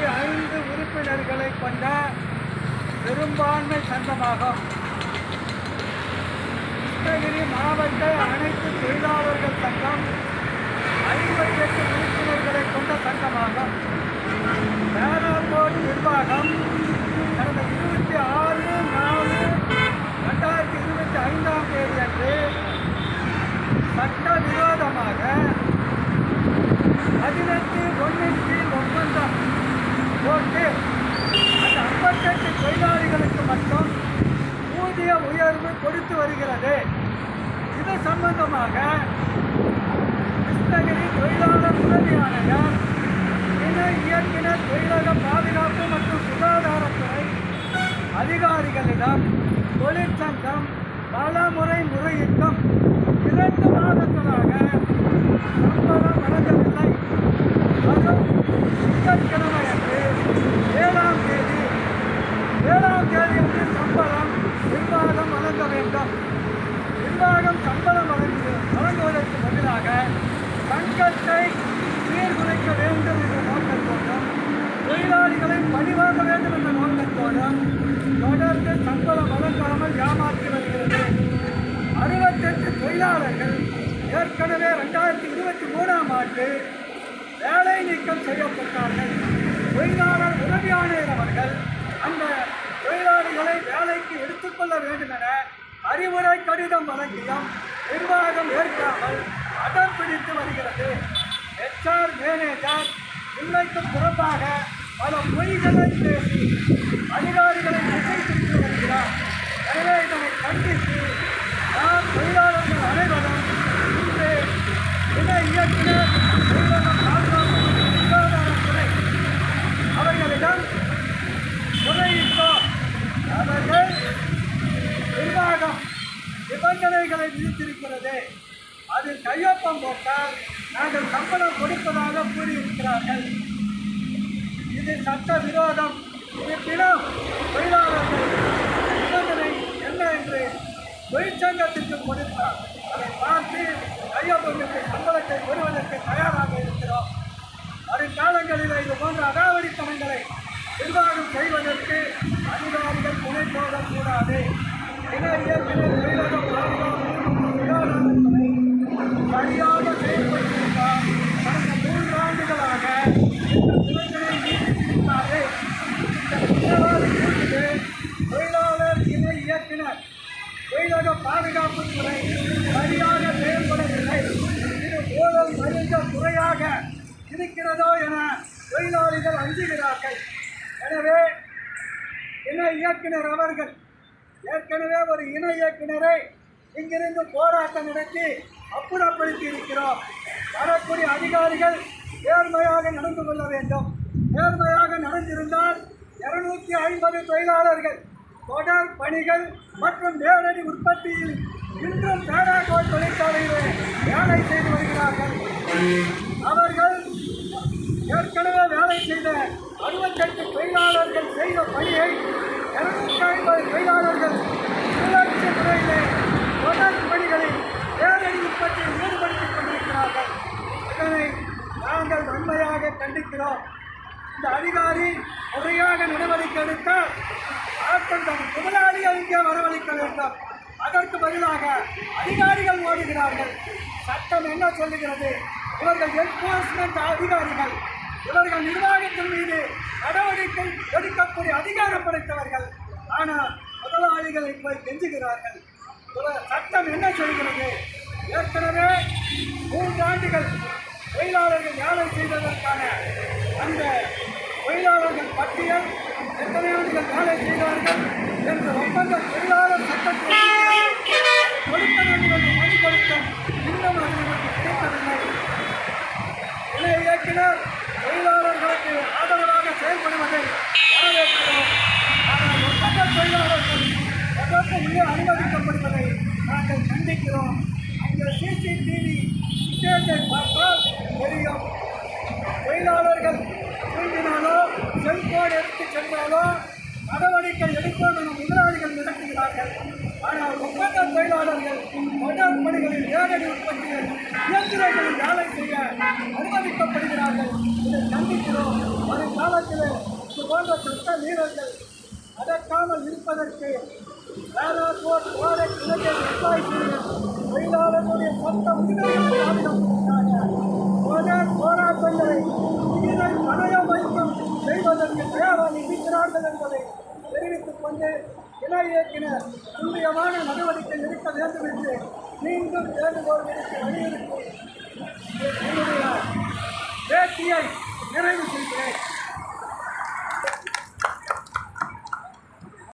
205 உறுப்பினர்களை கொண்ட பெரும்பான்மை சங்கமாகும். கிருஷ்ணகிரி மாவட்ட அனைத்து தொழிலாளர்கள் சங்கம் 58 உறுப்பினர்களை கொண்ட சங்கமாகும். பேராபோர்ட் நிர்வாகம் கடந்த 26/4/2025 தேதி அன்று சட்டவிரோதமாக 18(1) ஒப்பந்தம் போட்டு அந்த 58 தொழிலாளிகளுக்கு மட்டும் ஊதிய உயர்வு கொடுத்து வருகிறது. இது சம்பந்தமாக கிருஷ்ணகிரி தொழிலாளர் உதவி ஆணையர், இணை இயக்குனர், தொழிலக பாதுகாப்பு மற்றும் சுகாதாரத்துறை அதிகாரிகளிடம் தொழிற்சங்கம் பல முறை முறையிட்டும் 2 மாதங்களாக சம்பளம் வழங்கவில்லை. வரும் திங்கட்கிழமை அன்று 7ஆம் தேதி அன்று சம்பளம் நிர்வாகம் வழங்க வேண்டும். நிர்வாகம் சம்பளம் வழங்குவதற்கு பதிலாக சங்கத்தை சீர்குலைக்க வேண்டும் என்ற நோக்கத்தோடும் தொழிலாளிகளை பழிவாங்க வேண்டும் என்ற நோக்கத்தோடும் தொடர்ந்து சம்பளம் வழங்காமல் ஏமாற்றி வருகிறது. 68 தொழிலாளர்கள் ஏற்கனவே 2023ஆம் ஆண்டு வேலை நீக்கம் செய்யப்பட்டார்கள். தொழிலாளர் உதவி ஆணையர் அவர்கள் அந்த தொழிலாளிகளை வேலைக்கு எடுத்துக்கொள்ள வேண்டும் என அறிவுரை கடிதம் வழங்கியும் நிர்வாகம் ஏற்காமல் அடம் பிடித்து வருகிறது. HR மேனேஜர் உண்மைக்கு புறம்பாக பல பொய்களை பேசி அதிகாரிகளை திசை திருப்பி வருகிறார். எனவே இதனை கண்டித்து நாம் தொழிலாளர்கள் அனைவரும் இன்று இணை இயக்குனர், தொழிலாளர் பாதுகாப்பு மற்றும் சுகாதாரத்துறை அவர்களிடம் முறையிட்டோம். அவர்கள் நிர்வாகம் நிபந்தனைகளை விதித்திருக்கிறது. அதில் கையொப்பம் போட்டால் நாங்கள் சம்பளம் கொடுப்பதாக கூறியிருக்கிறார்கள். இது சட்ட விரோதம். இருப்பினும் தொழிலாளர்கள் நிபந்தனை என்ன என்று தொழிற்சங்கத்திற்கு கொடுத்தார். அதை பார்த்து கையொப்பமிட்டு சம்பளத்தை பெறுவதற்கு தயாராக இருக்கிறோம். வருங்காலங்களில் இது போன்ற அடாவடித்தனங்களை நிர்வாகம் செய்வதற்கு அதிகாரிகள் துணை போகக்கூடாது. இணை இயக்குனர், தொழிலக பாதுகாப்பு சுகாதாரத்துறை சரியாக செயல்படுத்தியிருந்தால் கடந்த 3 ஆண்டுகளாக இந்த துறைகளை நீட்டித்திருக்கிறாரே. தொழிலாளர் இணை இயக்குனர், தொழிலக பாதுகாப்புத்துறை சரியாக செயல்படவில்லை. இது ஊழல் மறைந்த துறையாக இருக்கிறதோ என தொழிலாளிகள் அஞ்சுகிறார்கள். எனவே இணை இயக்குனர் அவர்கள் ஏற்கனவே ஒரு இணை இயக்குனரை இங்கிருந்து போராட்டம் நடத்தி அப்புறப்படுத்தி இருக்கிறோம். வரக்கூடிய அதிகாரிகள் நேர்மையாக நடந்து கொள்ள வேண்டும். நேர்மையாக நடந்திருந்தால் 250 தொழிலாளர்கள் தொடர் பணிகள் மற்றும் நேரடி உற்பத்தியில் இன்றும் பேராகோட் தொழிற்சாலையிலே வேலை செய்து வருகிறார்கள். அவர்கள் ஏற்கனவே வேலை செய்த 68 தொழிலாளர்கள் செய்த பணியை 250 தொழிலாளர்கள் சுழற்சி முறையிலே தொடர் பணிகளில் நேரடி உற்பத்தியில் ஈடுபடுத்திக் கொண்டிருக்கிறார்கள். இதனை நாங்கள் வன்மையாக கண்டிக்கிறோம். இந்த அதிகாரி முறையாக நடவடிக்கை எடுத்தால் தன் முதலாளிகள் இங்கே வரவழைக்க வேண்டும். அதற்கு பதிலாக அதிகாரிகள் ஓடுகிறார்கள். சட்டம் என்ன சொல்லுகிறது? இவர்கள் என்ஃபோர்ஸ்மெண்ட் அதிகாரிகள். இவர்கள் நிர்வாகத்தின் மீது நடவடிக்கை எடுக்கக்கூடிய அதிகாரம் படைத்தவர்கள். ஆனால் முதலாளிகளை போய் கெஞ்சுகிறார்கள். சட்டம் என்ன சொல்கிறது? ஏற்கனவே 3 ஆண்டுகள் தொழிலாளர்கள் வேலை செய்ததற்கான அந்த தொழிலாளர்கள் பட்டியல், எத்தனை ஆண்டுகள் வேலை செய்தார்கள் என்ற ஒப்பந்த தொழிலாளர் சட்டத்தில் கொடுக்க வேண்டும் என்று மனு கொடுத்தும் இன்னும் அவர்களுக்கு கிடைக்கவில்லை. இணை இயக்குனர் தொழிலாளர்களுக்கு ஆதரவாக செயல்படுவதை வரவேற்கிறோம். ஆனால் ஒப்பந்த தொழிலாளர்கள் அதற்கு உள்ளே அனுமதிக்கப்படுவதை நாங்கள் கண்டிக்கிறோம். அங்கே CCTV ஃபுட்டேஜை பார்த்தால் தெரியும். தொழிலாளர்கள் தூங்கினாலோ செல்போன் எடுத்து சென்றாலோ நடவடிக்கை எடுப்போம் என முதலாளிகள் நடத்துகிறார்கள். ஆனால் ஒப்பந்த தொழிலாளர்கள் தொடர் பணிகளில் நேரடி உற்பத்தியில் இயந்திரங்களில் வேலை செய்ய அனுமதிக்கப்படுகிறார்கள். இதை கண்டிக்கிறோம். வருங்காலத்தில் போன்ற சட்ட மீறல்கள் நடக்காமல் இருப்பதற்கு ஏர்போர்ட் ஓடை இளைஞர் நிர்வாகிகள் தொழிலாளர்களுடைய சட்ட உரிமைகளை பாதுகாப்பதற்காக போராட்டங்களை உயிரை பணயம் வைக்கும் செய்வதற்கு தயாராக இருக்கிறார்கள் என்பதை தெரிவித்துக் கொண்டு இணை இயக்குனர் துல்லியமான நடவடிக்கை எடுக்க வேண்டும் என்று மீண்டும் வேண்டுகோள் விடுத்து